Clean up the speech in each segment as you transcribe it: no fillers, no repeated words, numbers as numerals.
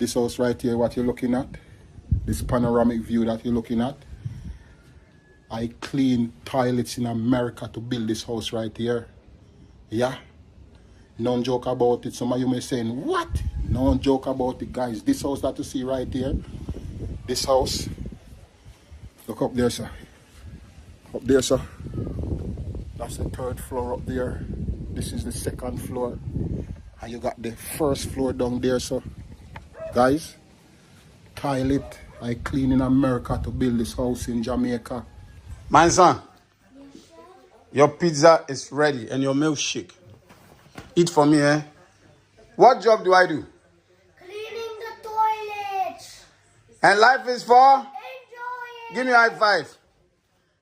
This house right here, what you're looking at, this panoramic view that you're looking at, I clean toilets in America to build this house right here. Yeah. No joke about it. Some of you may saying, what? No joke about it, guys. This house that you see right here, this house, look up there, sir. Up there, sir. That's the 3rd floor up there. This is the 2nd floor. And you got the 1st floor down there, sir. Guys, toilet I clean in America to build this house in Jamaica. My son, your pizza is ready and your milkshake. Eat for me, eh? What job do I do? Cleaning the toilets. And life is for? Enjoy it. Give me a high five.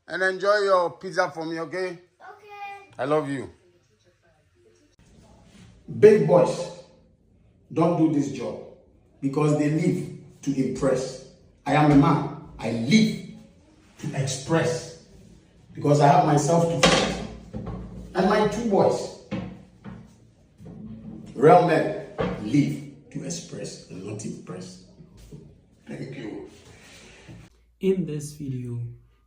And enjoy your pizza for me, okay? Okay. I love you. Big boys don't do this job because they live to impress. I am a man. I live to express because I have myself to feed. And my 2 boys, real men, live to express and not impress. Thank you. In this video,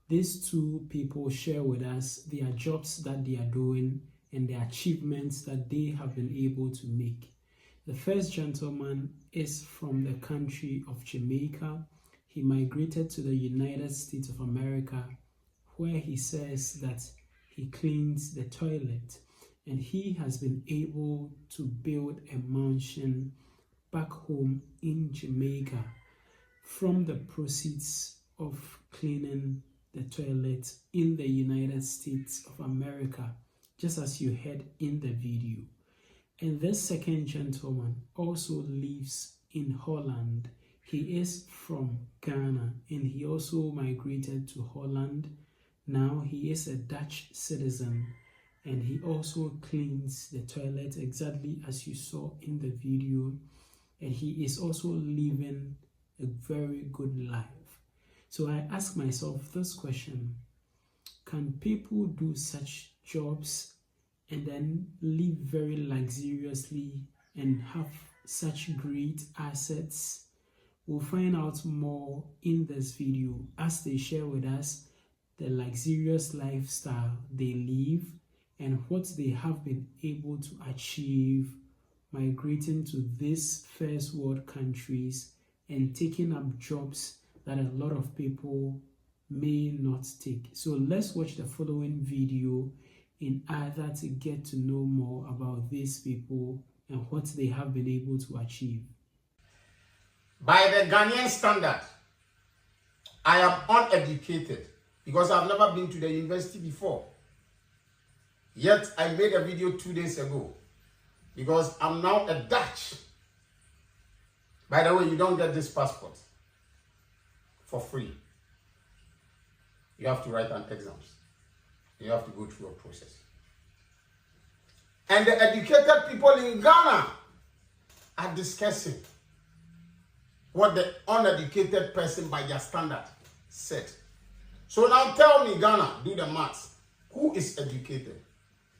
these 2 people share with us their jobs that they are doing and the achievements that they have been able to make. The first gentleman is from the country of Jamaica. He migrated to the United States of America, where he says that he cleans the toilet, and he has been able to build a mansion back home in Jamaica from the proceeds of cleaning the toilet in the United States of America, just as you heard in the video. And this second gentleman also lives in Holland. He is from Ghana and he also migrated to Holland. Now he is a Dutch citizen and he also cleans the toilet exactly as you saw in the video. And he is also living a very good life. So I ask myself this question: can people do such jobs and then live very luxuriously and have such great assets? We'll find out more in this video as they share with us the luxurious lifestyle they live and what they have been able to achieve migrating to these first world countries and taking up jobs that a lot of people may not take. So let's watch the following video in order to get to know more about these people and what they have been able to achieve. By the Ghanaian standard, I am uneducated because I've never been to the university before. Yet I made a video 2 days ago because I'm now a Dutch. By the way, you don't get this passport for free. You have to write an exams. You have to go through a process. And the educated people in Ghana are discussing what the uneducated person by their standard said. So now tell me, Ghana, do the maths. Who is educated?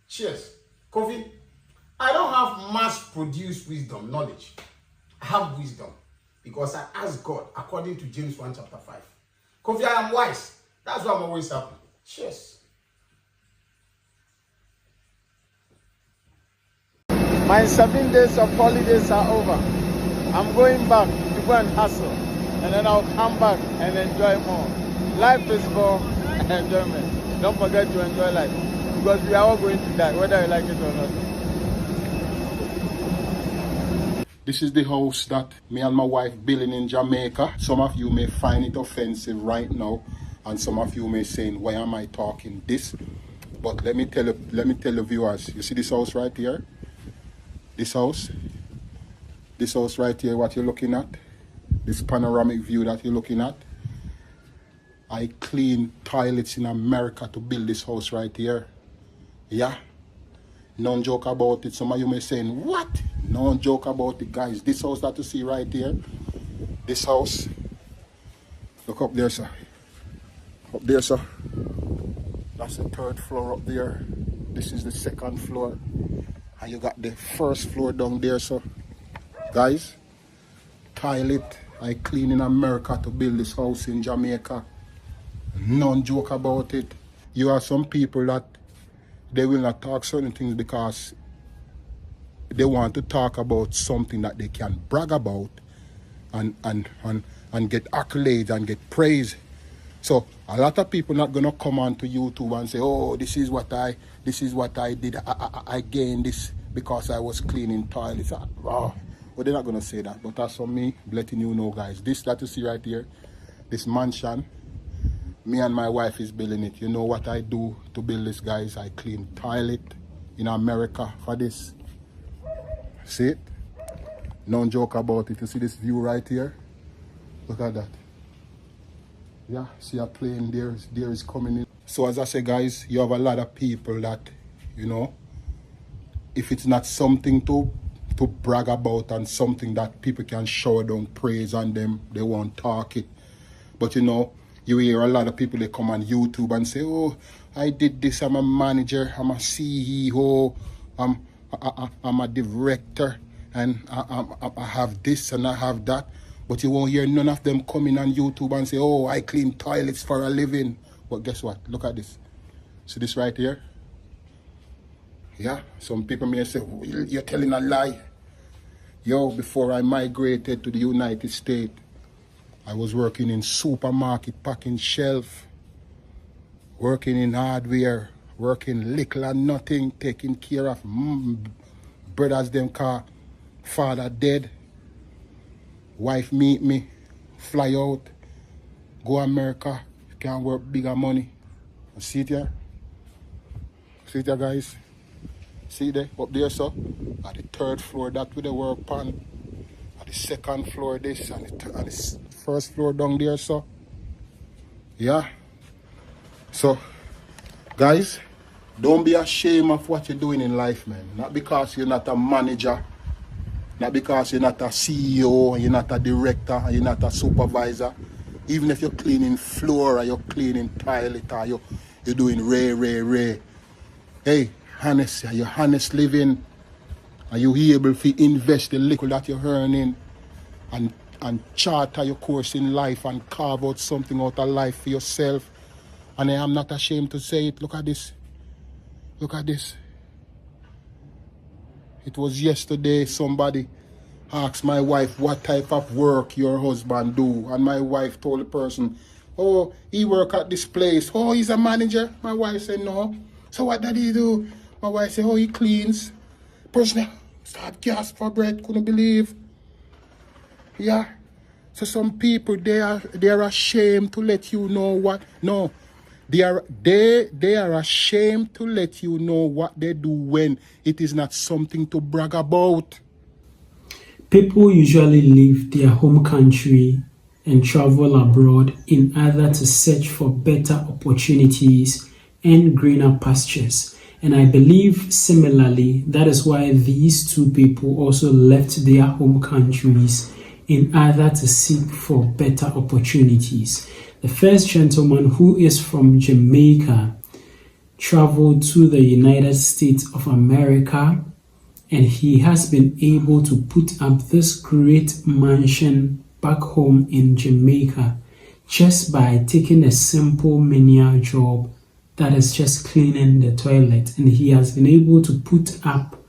Cheers. Kofi, I don't have mass-produced wisdom, knowledge. I have wisdom because I asked God according to James 1 chapter 5. Kofi, I am wise. That's why I'm always happy. Cheers. My 7 days of holidays are over. I'm going back to go and hustle. And then I'll come back and enjoy more. Life is for enjoyment. Don't forget to enjoy life. Because we are all going to die, whether you like it or not. This is the house that me and my wife building in Jamaica. Some of you may find it offensive right now. And some of you may saying, why am I talking this? But let me tell you viewers, you see this house right here? This house right here, what you're looking at, this panoramic view that you're looking at, I clean toilets in America to build this house right here. Yeah. No joke about it. Some of you may saying, what? No joke about it, guys. This house that you see right here, this house, look up there, sir. Up there, sir. That's the 3rd floor up there. This is the 2nd floor. And you got the 1st floor down there, sir. Guys, toilet. I clean in America to build this house in Jamaica. None joke about it. You are some people that they will not talk certain things because they want to talk about something that they can brag about and get accolades and get praise. So a lot of people not gonna come onto YouTube and say, oh, this is what I did. I gained this because I was cleaning toilets. Oh, well, they're not gonna say that. But as for me, letting you know, guys, this that you see right here, this mansion, me and my wife is building it. You know what I do to build this, guys? I clean toilet in America for this. See it? No joke about it. You see this view right here? Look at that. Yeah, see a plane there is coming in. So as I say, guys, you have a lot of people that, you know, if it's not something to brag about and something that people can shower down praise on them, they won't talk it. But you know, you hear a lot of people, they come on YouTube and say, oh, I did this, I'm a manager, I'm a CEO, I'm a director, and I have this and I have that. But you won't hear none of them coming on YouTube and say, oh, I clean toilets for a living. But guess what? Look at this. See this right here? Yeah, some people may say, oh, you're telling a lie. Yo, before I migrated to the United States, I was working in supermarket, packing shelf, working in hardware, working little and nothing, taking care of brothers them car, father dead, wife meet me, fly out, go America, can work bigger money. See it here? See it here, guys? See there, up there, so at the 3rd floor, that with the work pan. At the 2nd floor, this, and the 1st floor down there, so. Yeah. So, guys, don't be ashamed of what you're doing in life, man. Not because you're not a manager, not because you're not a CEO, you're not a director, you're not a supervisor. Even if you're cleaning floor, or you're cleaning toilet, or you're doing ray. Hey, honest, are you honest living? Are you able to invest the little that you're earning and charter your course in life and carve out something out of life for yourself? And I am not ashamed to say it. Look at this. Look at this. It was yesterday somebody asked my wife what type of work your husband do. And my wife told the person, oh, he work at this place. Oh, he's a manager. My wife said, no. So what did he do? My wife said, oh, he cleans. Person start gasp for breath, couldn't believe. Yeah. So some people, they are ashamed to let you know what. No. They are ashamed to let you know what they do when it is not something to brag about. People usually leave their home country and travel abroad in order to search for better opportunities and greener pastures. And I believe similarly, that is why these two people also left their home countries in order to seek for better opportunities. The first gentleman, who is from Jamaica, traveled to the United States of America, and he has been able to put up this great mansion back home in Jamaica just by taking a simple menial job that is just cleaning the toilet. And he has been able to put up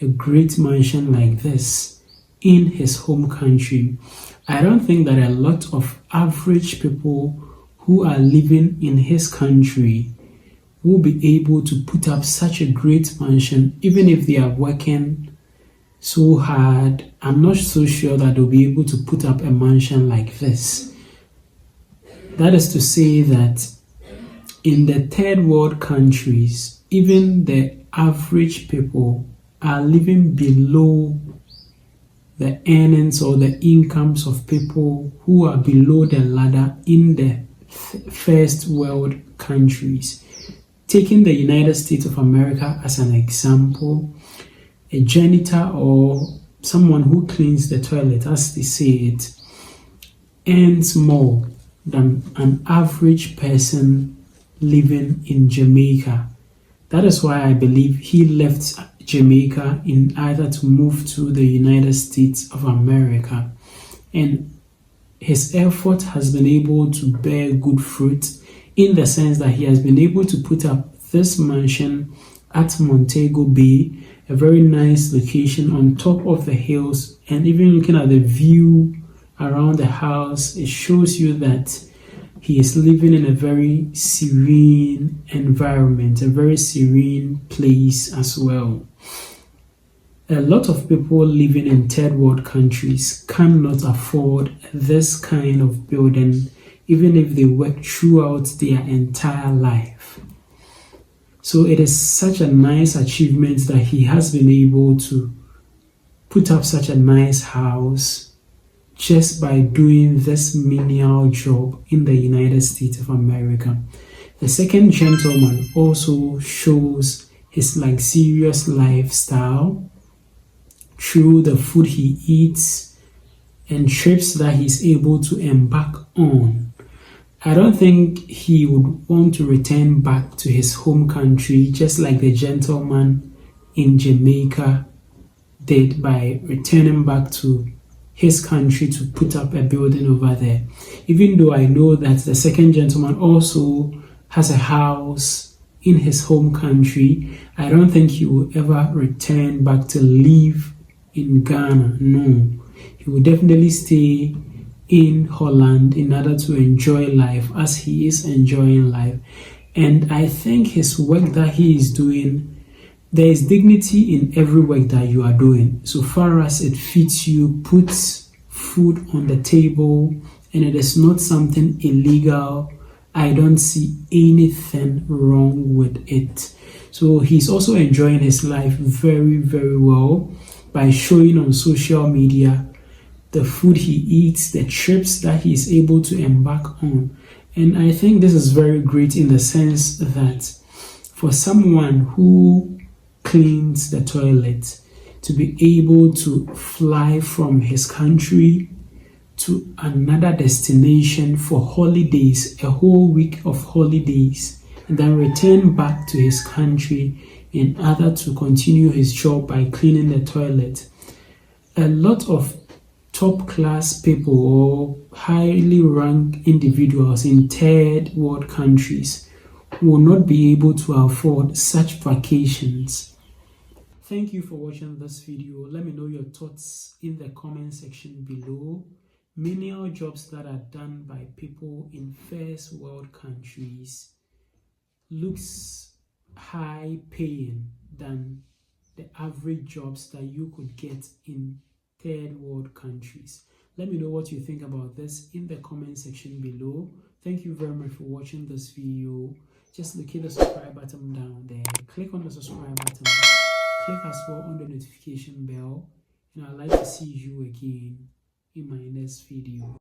a great mansion like this in his home country. I don't think that a lot of average people who are living in his country will be able to put up such a great mansion, even if they are working so hard. I'm not so sure that they'll be able to put up a mansion like this. That is to say that in the third world countries, even the average people are living below the earnings or the incomes of people who are below the ladder in the first world countries. Taking the United States of America as an example, a janitor or someone who cleans the toilet, as they say it, earns more than an average person living in Jamaica. That is why I believe he left Jamaica in order to move to the United States of America. and his effort has been able to bear good fruit, in the sense that he has been able to put up this mansion at Montego Bay, a very nice location on top of the hills. And even looking at the view around the house, it shows you that he is living in a very serene environment, a very serene place as well. A lot of people living in third world countries cannot afford this kind of building, even if they work throughout their entire life. So it is such a nice achievement that he has been able to put up such a nice house just by doing this menial job in the United States of America. The second gentleman also shows his luxurious lifestyle through the food he eats and trips that he's able to embark on. I don't think he would want to return back to his home country, just like the gentleman in Jamaica did by returning back to his country to put up a building over there. Even though I know that the second gentleman also has a house in his home country, I don't think he will ever return back to live in Ghana. No, he will definitely stay in Holland in order to enjoy life as he is enjoying life. And I think his work that he is doing, there is dignity in every work that you are doing. So far as it fits you, puts food on the table, and it is not something illegal, I don't see anything wrong with it. So he's also enjoying his life very, very well by showing on social media the food he eats, the trips that he is able to embark on. And I think this is very great in the sense that for someone who cleans the toilet to be able to fly from his country to another destination for holidays, a whole week of holidays, and then return back to his country in order to continue his job by cleaning the toilet. A lot of top class people or highly ranked individuals in third world countries will not be able to afford such vacations. Thank you for watching this video. Let me know your thoughts in the comment section below. Menial jobs that are done by people in first world countries looks high paying than the average jobs that you could get in third world countries. Let me know what you think about this in the comment section below. Thank you very much for watching this video. Just locate the subscribe button down there. Click on the subscribe button. Click as well on the notification bell. And I'd like to see you again in my next video.